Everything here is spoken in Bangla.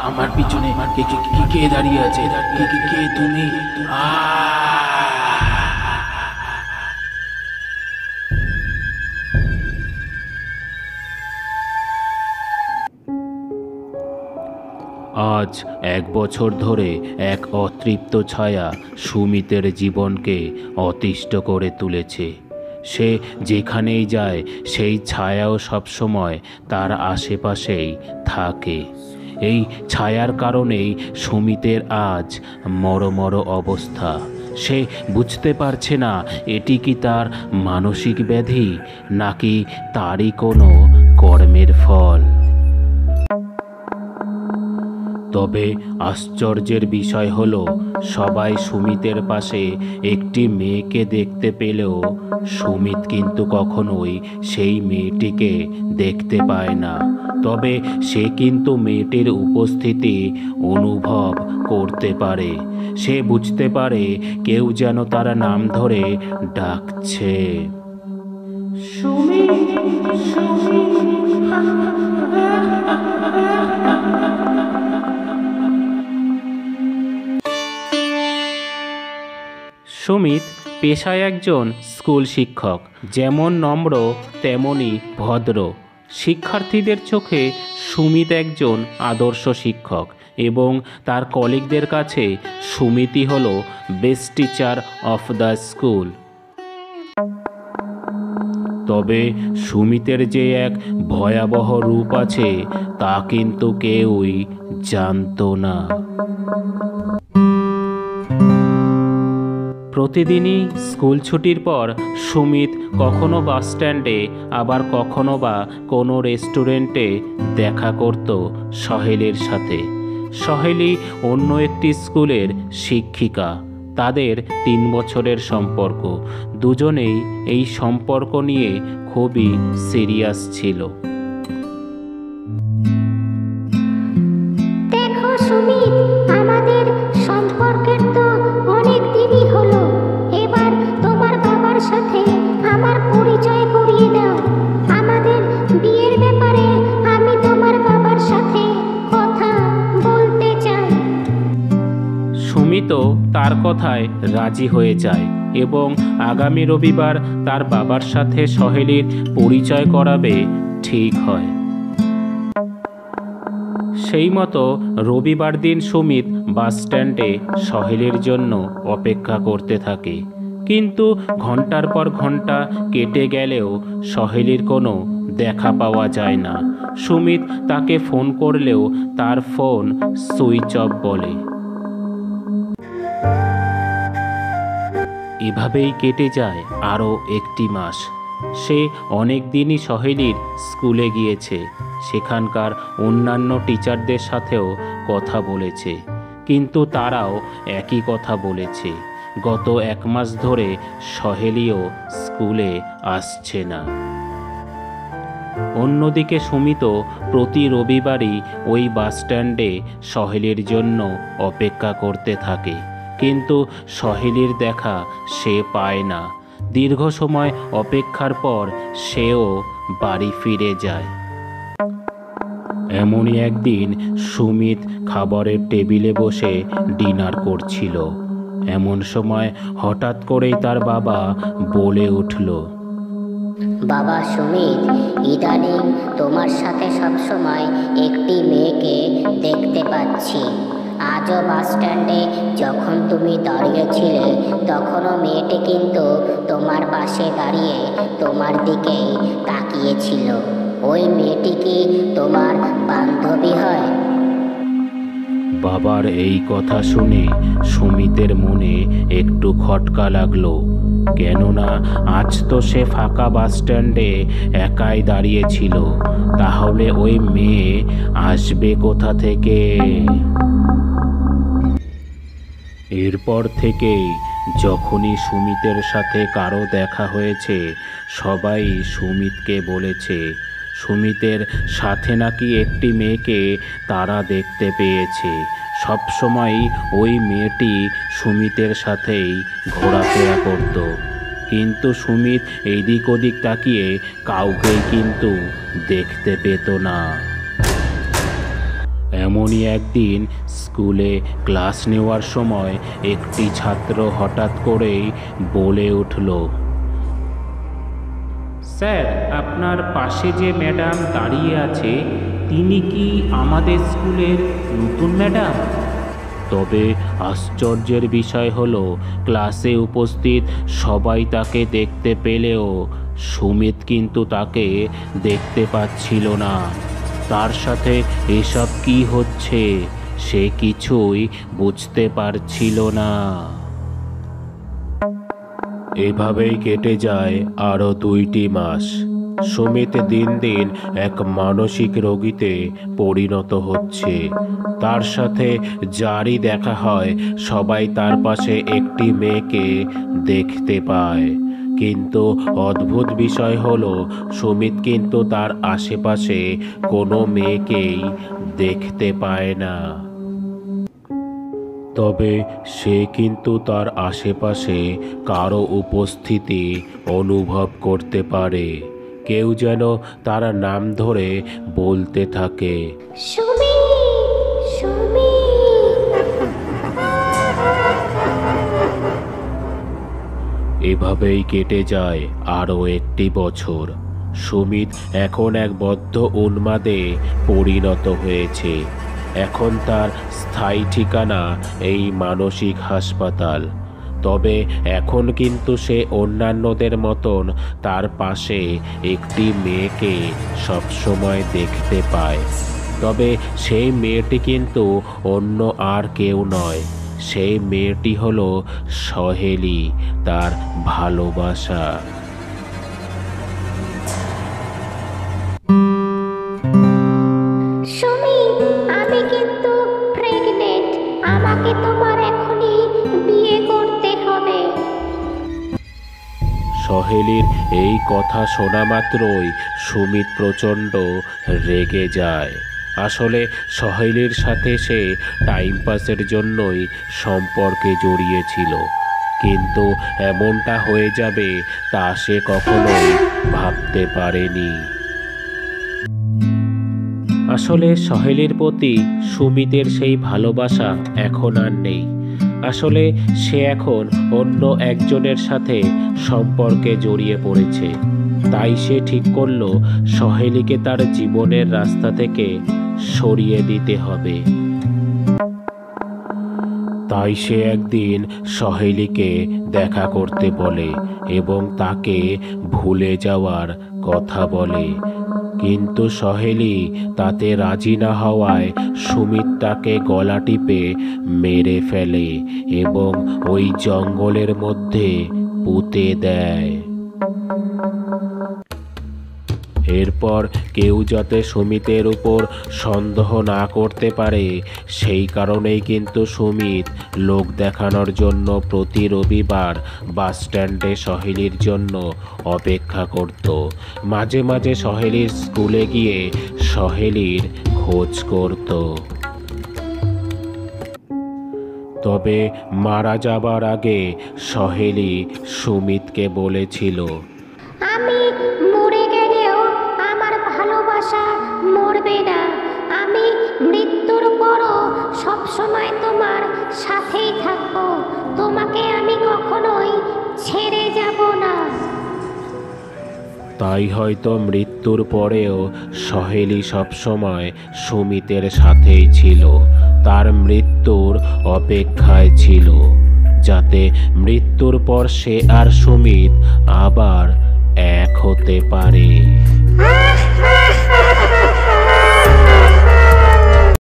আমার পিছনে কে দাঁড়িয়ে আছে? কে তুমি? আ আজ 1 বছর ধরে এক অতৃপ্ত ছায়া সুমিতের জীবনকে অতিষ্ঠ করে তুলেছে। সে যেখানেই যায় সেই ছায়াও সবসময় তার আশেপাশেই থাকে। এই ছায়ার কারণেই সুমিতের আজ মরমর অবস্থা। সে বুঝতে পারছে না এটি কি তার মানসিক ব্যাধি নাকি তারই কোনো কর্মের ফল। তবে আশ্চর্যের বিষয় হলো, সবাই সুমিতের পাশে একটি মেয়েকে দেখতে পেলেও সুমিত কিন্তু কখনোই সেই মেয়েটিকে দেখতে পায় না। তবে সে কিন্তু মেয়েটির উপস্থিতি অনুভব করতে পারে। সে বুঝতে পারে কেউ যেন তার নাম ধরে ডাকছে। সুমিত, সুমিত পেশায় একজন স্কুল শিক্ষক। যেমন নম্র তেমনই ভদ্র। শিক্ষার্থীদের চোখে সুমিত একজন আদর্শ শিক্ষক এবং তার কলিগদের কাছে সুমিতই হলো best teacher of the school. তবে সুমিতের যে এক ভয়াবহ রূপ আছে তা কিন্তু কেউই জানতো না। প্রতিদিনই স্কুল ছুটির পর সুমিত কখনো বাস স্ট্যান্ডে আবার কখনো বা কোনো রেস্টুরেন্টে দেখা করত সহেলির সাথে। সহেলি অন্য একটি স্কুলের শিক্ষিকা। তাদের 3 বছরের সম্পর্ক। দুজনেই এই সম্পর্ক নিয়ে খুবই সিরিয়াস ছিল। দেখো সুমিত, আমাদের সম্পর্কের তো অনেক দিনই হলো। এবার তোমার বাবার সাথে আমার পরিচয় করিয়ে দাও। আমাদের বিয়ের ব্যাপারে আমি তোমার বাবার সাথে কথা বলতে চাই। সুমিতও তার কথায় রাজি হয়ে যায় এবং আগামী রবিবার তার বাবার সাথে সহেলির পরিচয় করাবে ঠিক হয়। সেই মতো রবিবার দিন সুমিত বাস স্ট্যান্ডে সহেলির জন্য অপেক্ষা করতে থাকে। কিন্তু ঘন্টার পর ঘন্টা কেটে গেলেও সহেলির কোনো দেখা পাওয়া যায় না। সুমিত তাকে ফোন করলেও তার ফোন সুইচ অফ বলে। এভাবেই কেটে যায় আরও 1টি মাস। সে অনেক দিনই সহেলির স্কুলে গিয়েছে, সেখানকার অন্যান্য টিচারদের সাথেও কথা বলেছে, কিন্তু তারাও একই কথা বলেছে। গত 1 মাস ধরে সহেলিও স্কুলে আসছে না। অন্যদিকে সুমিতও প্রতি রবিবারই ওই বাস স্ট্যান্ডে সহেলির জন্য অপেক্ষা করতে থাকে, কিন্তু সহেলির দেখা সে পায় না। দীর্ঘ সময় অপেক্ষার পর সেও বাড়ি ফিরে যায়। এমনই একদিন সুমিত খাবারের টেবিলে বসে ডিনার করছিল। এমন সময় হঠাৎ করেই তার বাবা বলে উঠল, বাবা সুমিত, ইদানিং তোমার সাথে সবসময় একটি মেয়েকে দেখতে পাচ্ছি। আজও বাস স্ট্যান্ডে যখন তুমি দাঁড়িয়েছিলে তখনও মেয়েটি কিন্তু তোমার পাশে দাঁড়িয়ে তোমার দিকেই তাকিয়েছিল। ওই মেয়েটি কি তোমার বান্ধবী হয়? বাবার এই কথা শুনে সুমিতের মনে একটু খটকা লাগলো। কেননা আজ তো সে ফাঁকা বাস স্ট্যান্ডে একাই দাঁড়িয়েছিল। তাহলে ওই মেয়ে আসবে কোথা থেকে? এরপর থেকেই যখনই সুমিতের সাথে কারো দেখা হয়েছে সবাই সুমিতকে বলেছে সুমিতের সাথে নাকি একটি মেয়েকে তারা দেখতে পেয়েছে। সবসময়ই ওই মেয়েটি সুমিতের সাথেই ঘোরাফেরা করত, কিন্তু সুমিত এদিক ওদিক তাকিয়ে কাউকেই কিন্তু দেখতে পেত না। এমনই একদিন স্কুলে ক্লাস নেওয়ার সময় একটি ছাত্র হঠাৎ করেই বলে উঠল, স্যার, আপনার পাশে যে ম্যাডাম দাঁড়িয়ে আছে তিনি কি আমাদের স্কুলের নতুন ম্যাডাম? তবে আশ্চর্যের বিষয় হলো ক্লাসে উপস্থিত সবাই তাকে দেখতে পেলেও সুমিত কিন্তু তাকে দেখতে পাচ্ছিল না। তার সাথে এসব কি হচ্ছে সে কিছুই বুঝতে পারছিল না। এভাবেই কেটে যায় আরও 2টি মাস। সুমিত দিন দিন এক মানসিক রোগীতে পরিণত হচ্ছে। তার সাথে যারই দেখা হয় সবাই তার পাশে একটি মেয়েকে দেখতে পায়, কিন্তু অদ্ভুত বিষয় হলো সুমিত কিন্তু তার আশেপাশে কোনো মেয়েকেই দেখতে পায় না। তবে সে কিন্তু তার আশেপাশে কারো উপস্থিতি অনুভব করতে পারে। কেউ যেন তার নাম ধরে বলতে থাকে, সুমি, সুমি। এভাবেই কেটে যায় আরও একটি বছর। সুমিত এখন এক বদ্ধ উন্মাদে পরিণত হয়েছে। এখন তার স্থায়ী ঠিকানা এই মানসিক হাসপাতাল। তবে এখন কিন্তু সে অন্যান্যদের মতন তার পাশে একটি মেয়েকে সবসময় দেখতে পায়। তবে সেই মেয়েটি কিন্তু অন্য আর কেউ নয়, সেই মেয়েটি হলো সহেলি, তার ভালোবাসা। সুমি, আমি কিন্তু প্রেগনেন্ট। আমাকে তোমার এখনই বিয়ে করতে হবে। সহেলির এই কথা শোনা মাত্রই সুমিত প্রচণ্ড রেগে যায়। আসলে সহেলির সাথে সে টাইম পাসের জন্যই সম্পর্কে জড়িয়েছিল, কিন্তু এমনটা হয়ে যাবে তা সে কখনোই ভাবতে পারেনি। আসলে সহেলির প্রতি সুমিতের সেই ভালোবাসা এখন আর নেই। আসলে সে এখন অন্য একজনের সাথে সম্পর্কে জড়িয়ে পড়েছে। তাই সে ঠিক করলো সহেলিকে তার জীবনের রাস্তা থেকে সরিয়ে দিতে হবে। তাই সে একদিন সহেলিকে দেখা করতে বলে এবং তাকে ভুলে যাওয়ার কথা বলে, কিন্তু সহেলি তাতে রাজি না হওয়ায় সুমিত তাকে গলা টিপে মেরে ফেলে এবং ওই জঙ্গলের মধ্যে পুঁতে দেয়। এরপর কেউ যাতে সুমিতের উপর সন্দেহ না করতে পারে সেই কারণেই কিন্তু সুমিত লোক দেখানোর জন্য প্রতি রবিবার বাস স্ট্যান্ডে সহেলির জন্য অপেক্ষা করত। মাঝে মাঝে সহেলির স্কুলে গিয়ে সহেলির খোঁজ করত। তবে মারা যাবার আগে সহেলি সুমিতকে বলেছিল, আমি মরে গেলেও আমার ভালোবাসা মরবে না। আমি মৃত্যুর পরও সবসময় তোমার সাথেই থাকবো। তোমাকে আমি কখনোই ছেড়ে যাব না। তাই হয়তো মৃত্যুর পরেও সহেলি সবসময় সুমিতের সাথেই ছিল, তার মৃত্যুর অপেক্ষায় ছিল, যাতে মৃত্যুর পর সে আর সুমিত আবার এক হতে পারে।